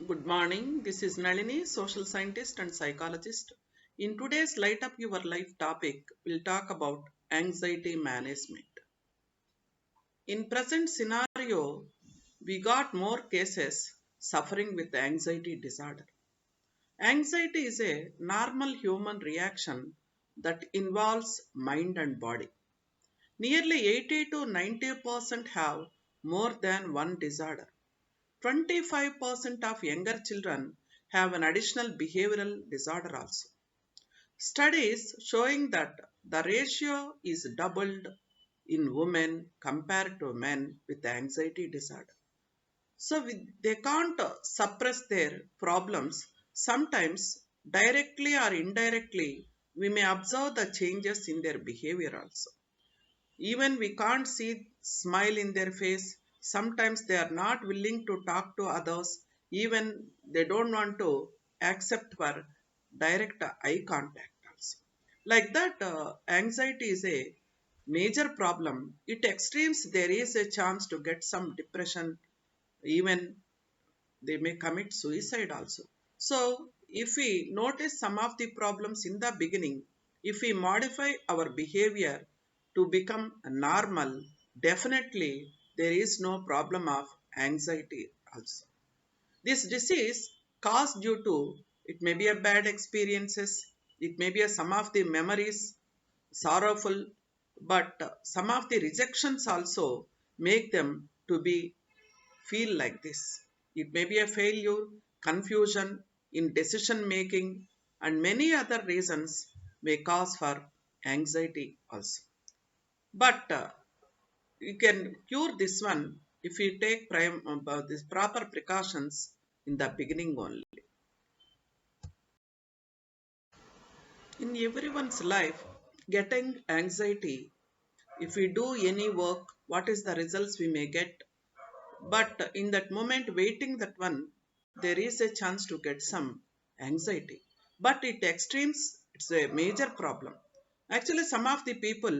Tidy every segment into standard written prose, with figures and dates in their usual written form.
Good morning. This is Nalini, social scientist and psychologist. In today's Light Up Your Life topic, we'll talk about anxiety management. In present scenario, we got more cases suffering with anxiety disorder. Anxiety is a normal human reaction that involves mind and body. Nearly 80 to 90% have more than one disorder. 25% of younger children have an additional behavioral disorder also. Studies showing that the ratio is doubled in women compared to men with anxiety disorder. So they can't suppress their problems. Sometimes, directly or indirectly, we may observe the changes in their behavior also. Even we can't see smile in their face. Sometimes they are not willing to talk to others. Even they don't want to accept for direct eye contact also. Like that, anxiety is a major problem. It extremes, there is a chance to get some depression. Even they may commit suicide also. So, if we notice some of the problems in the beginning, if we modify our behavior to become normal, definitely there is no problem of anxiety also. This disease caused due to it may be a bad experiences, it may be a some of the memories sorrowful, but some of the rejections also make them to be feel like this. It may be a failure, confusion in decision making, and many other reasons may cause for anxiety also. But you can cure this one if you take these proper precautions in the beginning only. In everyone's life, getting anxiety, if we do any work, what is the results we may get? But in that moment, waiting that one, there is a chance to get some anxiety. But it extremes, it's a major problem. Actually, some of the people,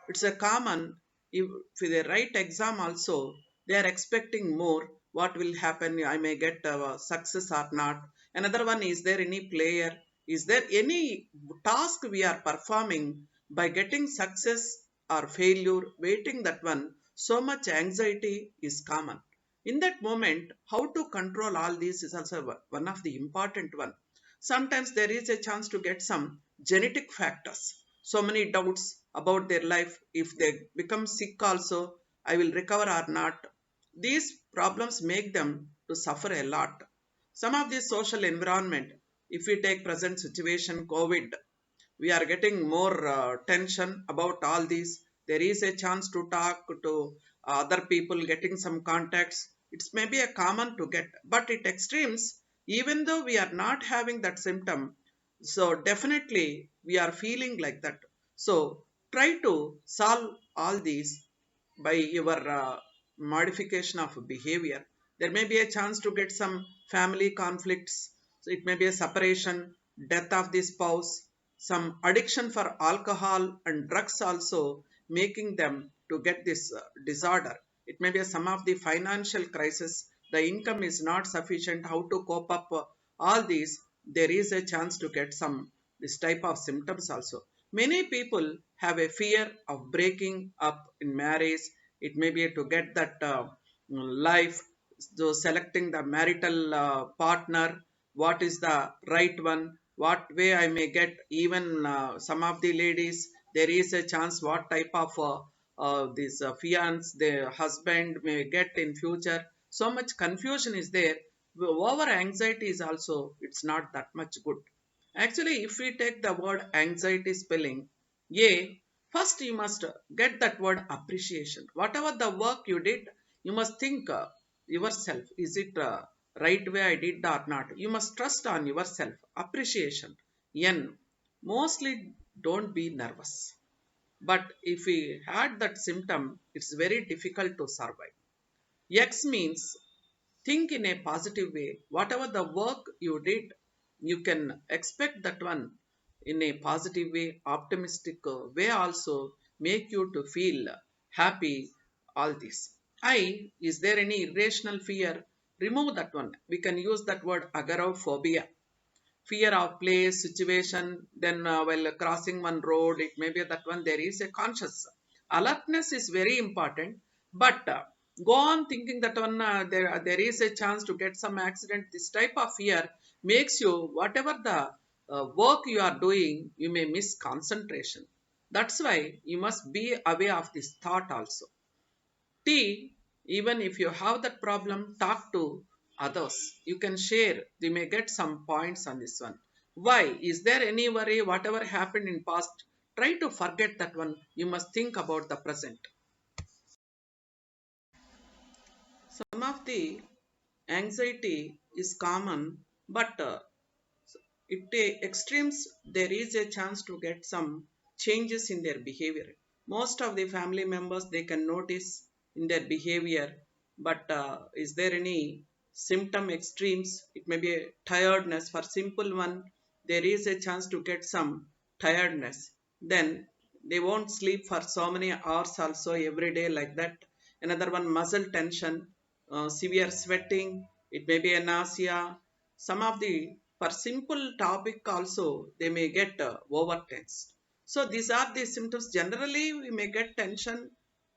it's a common, if they write exam also, they are expecting more. What will happen? I may get success or not. Another one, is there any player? Is there any task we are performing by getting success or failure? Waiting that one, so much anxiety is common. In that moment, how to control all these is also one of the important one. Sometimes there is a chance to get some genetic factors, so many doubts about their life. If they become sick also, I will recover or not. These problems make them to suffer a lot. Some of the social environment, if we take present situation COVID, we are getting more tension about all these. There is a chance to talk to other people, getting some contacts. It's maybe a common to get, but it extremes, even though we are not having that symptom, so definitely we are feeling like that. So try to solve all these by your modification of behavior. There may be a chance to get some family conflicts. So it may be a separation, death of the spouse, some addiction for alcohol and drugs also making them to get this disorder. It may be some of the financial crisis, the income is not sufficient, how to cope up all these. There is a chance to get some this type of symptoms also. Many people have a fear of breaking up in marriage. It may be to get that life, so selecting the marital partner, what is the right one, what way I may get. Even some of the ladies, there is a chance what type of this fiance the husband may get in future. So much confusion is there. Over anxiety is also, it's not that much good. Actually, if we take the word anxiety spelling, a, first you must get that word appreciation. Whatever the work you did, you must think yourself, is it right way I did or not? You must trust on yourself. Appreciation. N, mostly don't be nervous. But if we had that symptom, it's very difficult to survive. X means think in a positive way. Whatever the work you did, you can expect that one in a positive way, optimistic way also, make you to feel happy. All this. I, is there any irrational fear? remove that one. We can use that word agoraphobia, fear of place, situation. Then while crossing one road, it may be that one there is a conscious alertness is very important. But go on thinking that one there is a chance to get some accident. This type of fear makes you whatever the work you are doing, you may miss concentration. That's why you must be aware of this thought also. T, even if you have that problem, talk to others. You can share. You may get some points on this one. Why? Is there any worry? Whatever happened in past, try to forget that one. You must think about the present. Some of the anxiety is common, but extremes there is a chance to get some changes in their behavior. Most of the family members they can notice in their behavior, but is there any symptom extremes? It may be a tiredness. For simple one, there is a chance to get some tiredness. Then they won't sleep for so many hours also every day like that. Another one, muscle tension, severe sweating. It may be a nausea. Some of the, for simple topic also they may get overtensed. So these are the symptoms. Generally we may get tension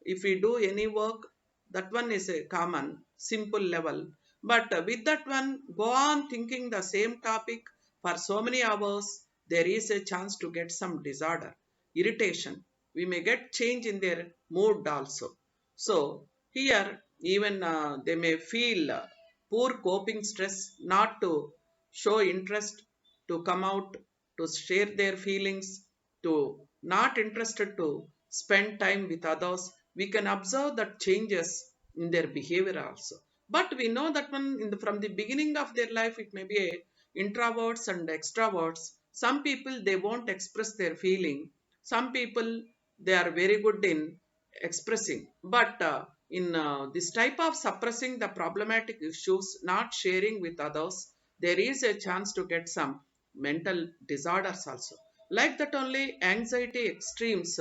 if we do any work. That one is a common simple level. But with that one, go on thinking the same topic for so many hours, there is a chance to get some disorder, irritation. We may get change in their mood also. So here even they may feel poor coping stress, not to show interest, to come out, to share their feelings, to not interested to spend time with others. We can observe that changes in their behavior also. But we know that one in the, from the beginning of their life, it may be a introverts and extroverts. Some people they won't express their feeling. Some people they are very good in expressing. But in this type of suppressing the problematic issues, not sharing with others, there is a chance to get some mental disorders also. Like that only anxiety extremes,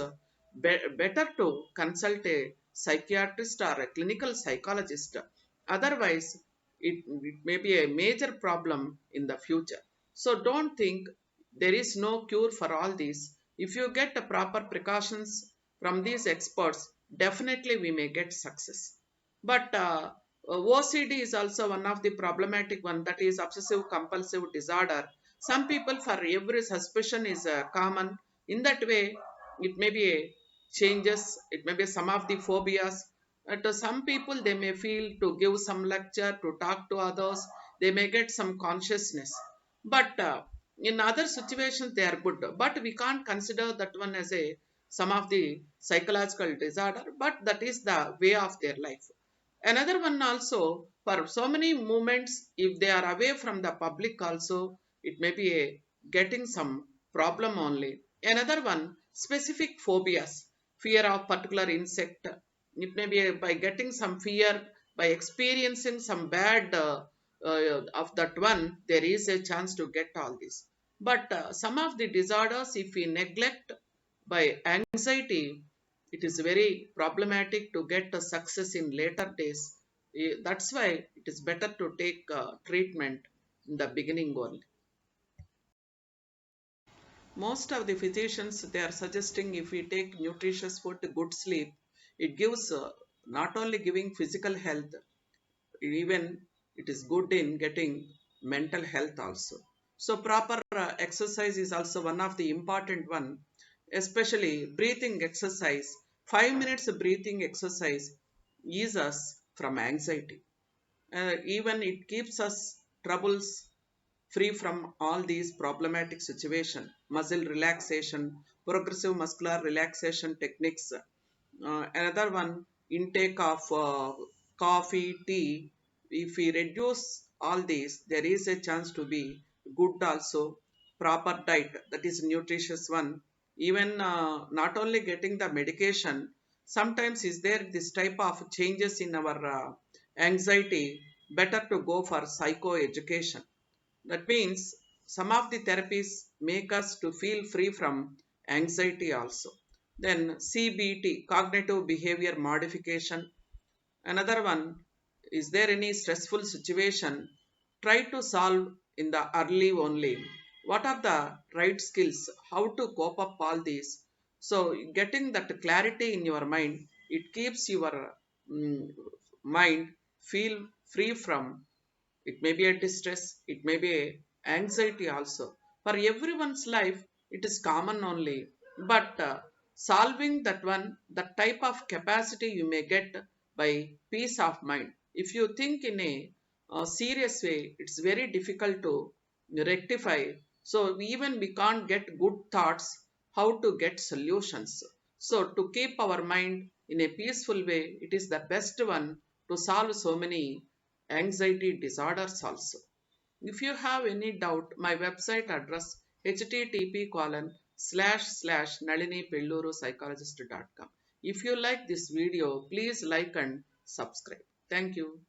better to consult a psychiatrist or a clinical psychologist. Otherwise it may be a major problem in the future. So don't think there is no cure for all these. If you get the proper precautions from these experts, definitely we may get success. But OCD is also one of the problematic one, that is obsessive compulsive disorder. Some people for every suspicion is common. In that way it may be a changes. It may be some of the phobias. To some people they may feel to give some lecture, to talk to others, they may get some consciousness. But in other situations they are good, but we can't consider that one as a some of the psychological disorder, but that is the way of their life. Another one also, for so many moments if they are away from the public also, it may be a getting some problem only. Another one, specific phobias, fear of particular insect. It may be by getting some fear, by experiencing some bad of that one, there is a chance to get all this. But some of the disorders if we neglect, by anxiety, it is very problematic to get a success in later days. That's why it is better to take treatment in the beginning only. Most of the physicians they are suggesting if we take nutritious food, good sleep, it gives not only giving physical health, even it is good in getting mental health also. So proper exercise is also one of the important one, especially breathing exercise. 5 minutes breathing exercise ease us from anxiety. Even it keeps us troubles free from all these problematic situation. Muscle relaxation, progressive muscular relaxation techniques. Another one, intake of coffee, tea. If we reduce all these, there is a chance to be good also. Proper diet, that is nutritious one. Even not only getting the medication, sometimes is there this type of changes in our anxiety, better to go for psycho education. That means some of the therapies make us to feel free from anxiety also. Then CBT, cognitive behavior modification. Another one, Is there any stressful situation? Try to solve in the early only. What are the right skills? How to cope up all these? So getting that clarity in your mind, it keeps your mm, mind feel free from, it may be a distress, it may be a anxiety also. For everyone's life, it is common only. But solving that one, that type of capacity you may get by peace of mind. If you think in a serious way, it's very difficult to rectify. So even we can't get good thoughts, how to get solutions. So to keep our mind in a peaceful way, it is the best one to solve so many anxiety disorders also. If you have any doubt, my website address http colon slash slash nalini pelluru psychologist.com. If you like this video, please like and subscribe. Thank you.